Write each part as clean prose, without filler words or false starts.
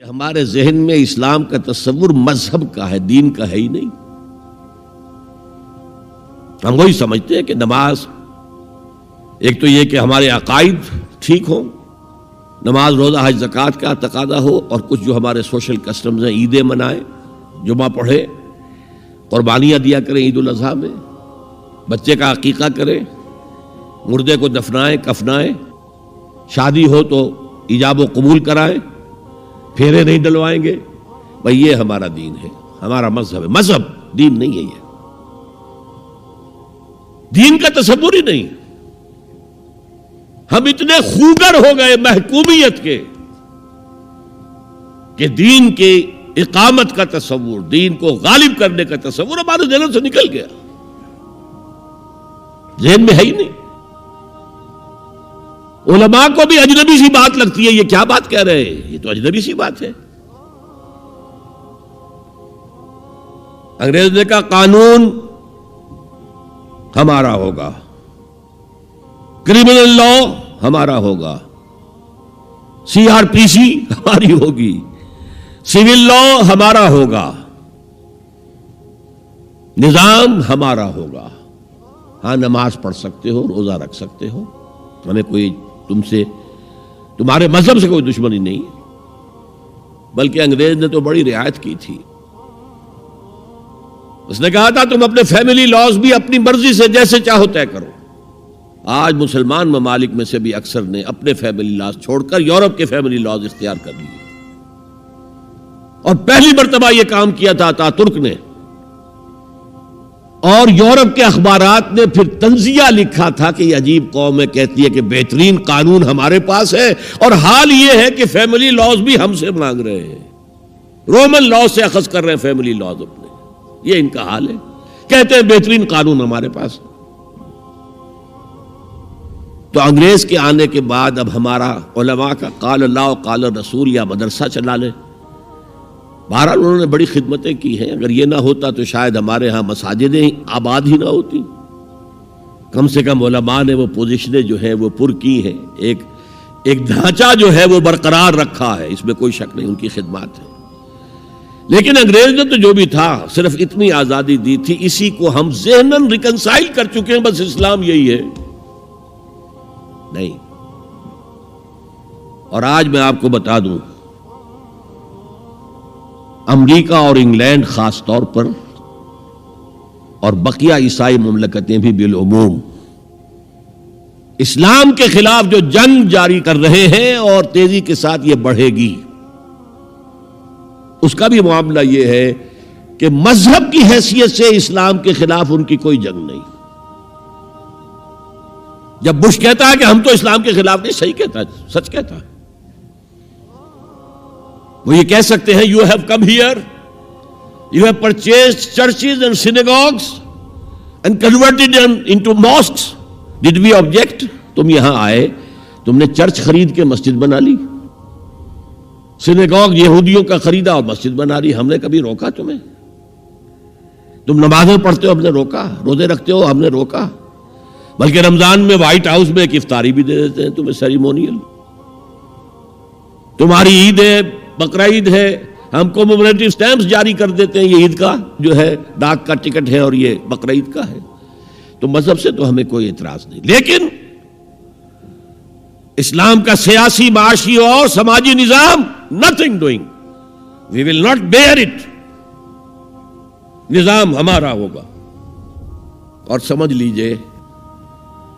ہمارے ذہن میں اسلام کا تصور مذہب کا ہے، دین کا ہے ہی نہیں۔ ہم وہی سمجھتے ہیں کہ نماز ایک تو یہ کہ ہمارے عقائد ٹھیک ہوں، نماز روزہ حج زکوٰۃ کا تقاضا ہو، اور کچھ جو ہمارے سوشل کسٹمز ہیں، عیدیں منائیں، جمعہ پڑھے، قربانیاں دیا کریں عید الاضحیٰ میں، بچے کا عقیقہ کریں، مردے کو دفنائیں کفنائیں، شادی ہو تو ایجاب و قبول کرائیں، پھیرے نہیں ڈلوائیں گے۔ بھئی یہ ہمارا دین ہے، ہمارا مذہب ہے۔ مذہب دین نہیں ہے، یہ دین کا تصور ہی نہیں۔ ہم اتنے خوگر ہو گئے محکومیت کے کہ دین کی اقامت کا تصور، دین کو غالب کرنے کا تصور ہمارے ذہن سے نکل گیا، ذہن میں ہے ہی نہیں۔ علماء کو بھی اجنبی سی بات لگتی ہے، یہ کیا بات کہہ رہے ہیں، یہ تو اجنبی سی بات ہے۔ انگریز نے کہا قانون ہمارا ہوگا، کرمنل لا ہمارا ہوگا، CRPC ہماری ہوگی، سول لا ہمارا ہوگا، نظام ہمارا ہوگا۔ ہاں نماز پڑھ سکتے ہو، روزہ رکھ سکتے ہو، ہمیں کوئی تم سے، تمہارے مذہب سے کوئی دشمنی نہیں، بلکہ انگریز نے تو بڑی رعایت کی تھی۔ اس نے کہا تھا تم اپنے فیملی لاز بھی اپنی مرضی سے جیسے چاہو طے کرو۔ آج مسلمان ممالک میں سے بھی اکثر نے اپنے فیملی لاز چھوڑ کر یورپ کے فیملی لاز اختیار کر لیے، اور پہلی مرتبہ یہ کام کیا تھا تاترک نے، اور یورپ کے اخبارات نے پھر تنزیہ لکھا تھا کہ یہ عجیب قوم ہے، کہتی ہے کہ بہترین قانون ہمارے پاس ہے، اور حال یہ ہے کہ فیملی لاز بھی ہم سے مانگ رہے ہیں، رومن لاز سے اخذ کر رہے ہیں فیملی لاز اپنے۔ یہ ان کا حال ہے، کہتے ہیں بہترین قانون ہمارے پاس۔ تو انگریز کے آنے کے بعد اب ہمارا علماء کا قال اللہ و قال رسول یا مدرسہ چلا لے۔ بہرحال انہوں نے بڑی خدمتیں کی ہیں، اگر یہ نہ ہوتا تو شاید ہمارے ہاں مساجدیں آباد ہی نہ ہوتی۔ کم سے کم علماء نے وہ پوزیشنیں جو ہیں وہ پر کی ہیں، ایک ڈھانچہ جو ہے وہ برقرار رکھا ہے، اس میں کوئی شک نہیں، ان کی خدمات ہے۔ لیکن انگریز نے تو جو بھی تھا صرف اتنی آزادی دی تھی، اسی کو ہم ذہناً ریکنسائل کر چکے ہیں، بس اسلام یہی ہے نہیں۔ اور آج میں آپ کو بتا دوں، امریکہ اور انگلینڈ خاص طور پر، اور بقیہ عیسائی مملکتیں بھی بالعموم، اسلام کے خلاف جو جنگ جاری کر رہے ہیں، اور تیزی کے ساتھ یہ بڑھے گی، اس کا بھی معاملہ یہ ہے کہ مذہب کی حیثیت سے اسلام کے خلاف ان کی کوئی جنگ نہیں۔ جب بش کہتا ہے کہ ہم تو اسلام کے خلاف نہیں، صحیح کہتا ہے، سچ کہتا ہے، وہ یہ کہہ سکتے ہیں you have come here, you have purchased churches and synagogues and converted them into mosques. Did we object? تم یہاں آئے، تم نے چرچ خرید کے مسجد بنا لی، سینیگوگ یہودیوں کا خریدا اور مسجد بنا لی، ہم نے کبھی روکا تمہیں؟ تم نمازیں پڑھتے ہو، ہم نے روکا؟ روزے رکھتے ہو، ہم نے روکا؟ بلکہ رمضان میں وائٹ ہاؤس میں ایک افطاری بھی دے دیتے ہیں تمہیں سیریمونیل۔ تمہاری عید ہے، بقرہ عید ہے، ہم کومیموریٹو سٹیمپس جاری کر دیتے ہیں، یہ عید کا جو ہے ڈاک کا ٹکٹ ہے، اور یہ بقرہ عید کا ہے۔ تو مذہب سے تو ہمیں کوئی اعتراض نہیں، لیکن اسلام کا سیاسی، معاشی اور سماجی نظام nothing doing, we will not bear it، نظام ہمارا ہوگا۔ اور سمجھ لیجئے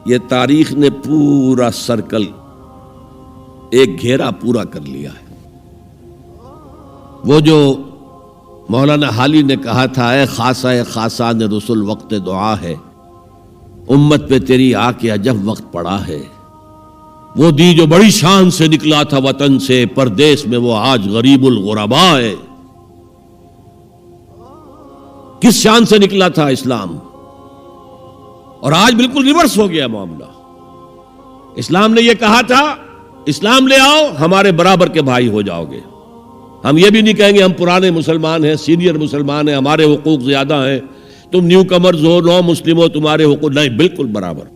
یہ تاریخ نے پورا سرکل، ایک گھیرا پورا کر لیا ہے۔ وہ جو مولانا حالی نے کہا تھا، اے خاصہ خاصان رسول وقت دعا ہے، امت پہ تیری آ کے عجب وقت پڑا ہے، وہ دی جو بڑی شان سے نکلا تھا وطن سے، پردیس میں وہ آج غریب الغرباء ہے۔ کس شان سے نکلا تھا اسلام، اور آج بالکل ریورس ہو گیا معاملہ۔ اسلام نے یہ کہا تھا اسلام لے آؤ، ہمارے برابر کے بھائی ہو جاؤ گے۔ ہم یہ بھی نہیں کہیں گے ہم پرانے مسلمان ہیں، سینئر مسلمان ہیں، ہمارے حقوق زیادہ ہیں، تم نیو کمرز ہو، نو مسلم ہو، تمہارے حقوق نہیں، بالکل برابر۔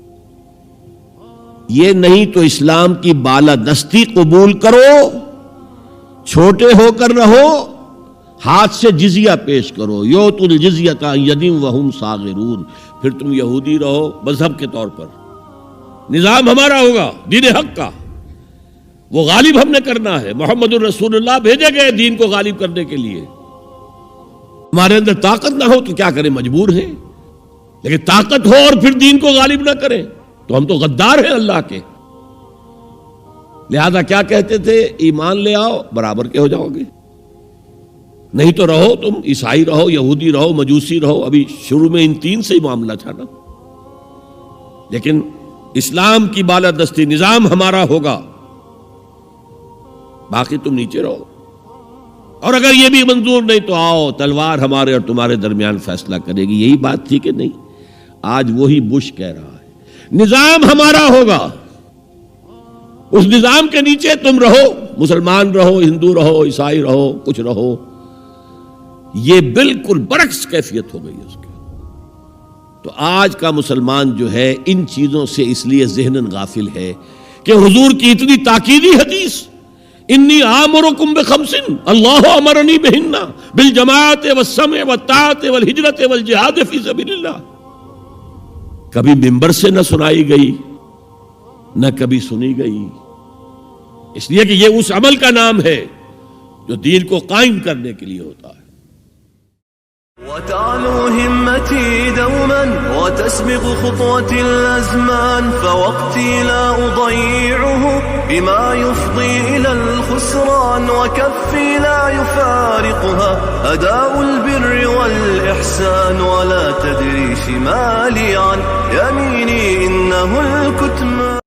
یہ نہیں تو اسلام کی بالادستی قبول کرو، چھوٹے ہو کر رہو، ہاتھ سے جزیہ پیش کرو، یؤتوا الجزیۃ عن ید وہم صاغرون، پھر تم یہودی رہو مذہب کے طور پر، نظام ہمارا ہوگا دین حق کا، وہ غالب ہم نے کرنا ہے، محمد الرسول اللہ بھیجے گئے دین کو غالب کرنے کے لیے، ہمارے اندر طاقت نہ ہو تو کیا کریں، مجبور ہیں، لیکن طاقت ہو اور پھر دین کو غالب نہ کریں تو ہم تو غدار ہیں اللہ کے۔ لہذا کیا کہتے تھے، ایمان لے آؤ برابر کے ہو جاؤ گے، نہیں تو رہو تم عیسائی رہو، یہودی رہو، مجوسی رہو۔ ابھی شروع میں ان تین سے ہی معاملہ تھا نا، لیکن اسلام کی بالادستی نظام ہمارا ہوگا، باقی تم نیچے رہو، اور اگر یہ بھی منظور نہیں تو آؤ تلوار ہمارے اور تمہارے درمیان فیصلہ کرے گی۔ یہی بات تھی کہ نہیں؟ آج وہی بش کہہ رہا ہے نظام ہمارا ہوگا، اس نظام کے نیچے تم رہو، مسلمان رہو، ہندو رہو، عیسائی رہو، کچھ رہو۔ یہ بالکل برعکس کیفیت ہو گئی اس کی۔ تو آج کا مسلمان جو ہے ان چیزوں سے اس لیے ذہناً غافل ہے کہ حضور کی اتنی تاکیدی حدیث، انی آمرکم بخمس اللہ امرنی بہن بالجماعت والسمع والطاعت والہجرت والجہاد فی سبیل اللہ، کبھی ممبر سے نہ سنائی گئی، نہ کبھی سنی گئی، اس لیے کہ یہ اس عمل کا نام ہے جو دین کو قائم کرنے کے لیے ہوتا ہے۔ وتعلو همتي دوما وتسبق خطوتي الأزمان، فوقتي لا أضيعه بما يفضي إلى الخسران، وكفي لا يفارقها أداء البر والإحسان، ولا تدري شمالي عن يميني إنه الكتمان۔